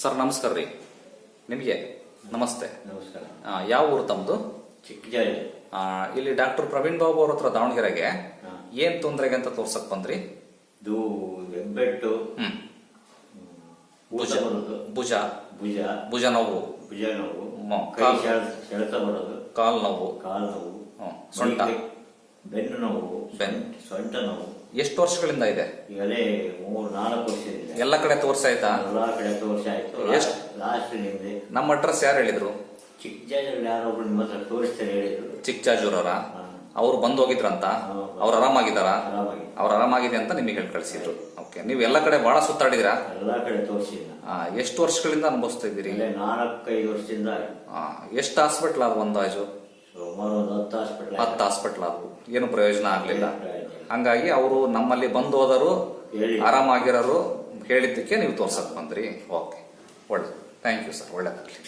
Sir ನಮಸ್ಕಾರ ರೀ. ನಿಮಗೆ ನಮಸ್ತೆ. ನಮಸ್ಕಾರ. ಯಾವ ಊರು ತಮ್ಮದು? ಚಿಕ್ಕಜಾಳಿ. ಇಲ್ಲಿ ಡಾಕ್ಟರ್ ಪ್ರವೀಣ್ ಬಾಬು ಅವ್ರ ಹತ್ರ ದಾವಣಗೆರೆಗೆ ಏನ್ ತೊಂದರೆಗೆ ಅಂತ ತೋರ್ಸಕ್ ಬಂದ್ರಿ? ಇದು ಹೆಬ್ಬೆಟ್ಟು, ಭುಜ ಭುಜ ಭುಜ ಭುಜ ನೋವು, ಭುಜ ನೋವು, ಸೆಳೆತ ಬರೋದು, ಕಾಲ್ ನೋವು, ಕಾಲು ನೋವು, ಸೊಂಟ, ಬೆನ್ನು ನೋವು, ಸೊಂಟ ನೋವು. ಎಷ್ಟು ವರ್ಷಗಳಿಂದ ಇದೆ? ಈಗಲೇ 3-4 ವರ್ಷದಿಂದ ಎಲ್ಲ ಕಡೆ ತೋರ್ಸಾಯ್ತಾ? ಎಲ್ಲಾ ಕಡೆ ತೋರಿಸಾಯ್ತು. ಲಾಸ್ಟ್ ನಿಮ್ದೆ ನಮ್ಮ ಅಡ್ರೆಸ್ ಯಾರು ಹೇಳಿದ್ರು? ಚಿಕ್ಕಜಾಜೂರಲ್ಲಿ ಯಾರೊಬ್ರು ನಿಮ್ಮ ಹತ್ರ ತೋರಿಸ್ತಾರೆ ಹೇಳಿದ್ರು. ಚಿಕ್ಕಜಾಜೂರವರ? ಅವ್ರು ಬಂದು ಹೋಗಿದ್ರಂತ? ಅವ್ರು ಆರಾಮಾಗಿದ್ದಾರ? ಅವ್ರು ಆರಾಮಾಗಿದೆ ಅಂತ ನಿಮಗೆ ಹೇಳಿ ಕಳಿಸಿದ್ರು. ಓಕೆ, ನೀವು ಎಲ್ಲ ಕಡೆ ಬಹಳ ಸುತ್ತಾಡಿದಿರಾ? ಎಲ್ಲಾ ಕಡೆ ತೋರಿಸಿದ. ಎಷ್ಟು ವರ್ಷಗಳಿಂದ ಅನುಭವಿಸ್ತಾ ಇದ್ದೀರಿ? 4-5 ವರ್ಷದಿಂದ. ಎಷ್ಟು ಹಾಸ್ಪಿಟ್ಲ್ ಆದ ಅಂದಾಜು? ಸುಮಾರು 10 ಹಾಸ್ಪಿಟ್ಲ್. 10 ಹಾಸ್ಪಿಟ್ಲ್ ಆದವು, ಏನು ಪ್ರಯೋಜನ ಆಗ್ಲಿಲ್ಲ. ಹಂಗಾಗಿ ಅವರು ನಮ್ಮಲ್ಲಿ ಬಂದು ಹೋದರು, ಆರಾಮಾಗಿರೋರು ಹೇಳಿದ್ದಕ್ಕೆ ನೀವು ತೋರ್ಸಕ್ ಬಂದ್ರಿ. ಓಕೆ, ಒಳ್ಳೆ, ಥ್ಯಾಂಕ್ ಯು ಸರ್, ಒಳ್ಳೇದಾಗಲಿ.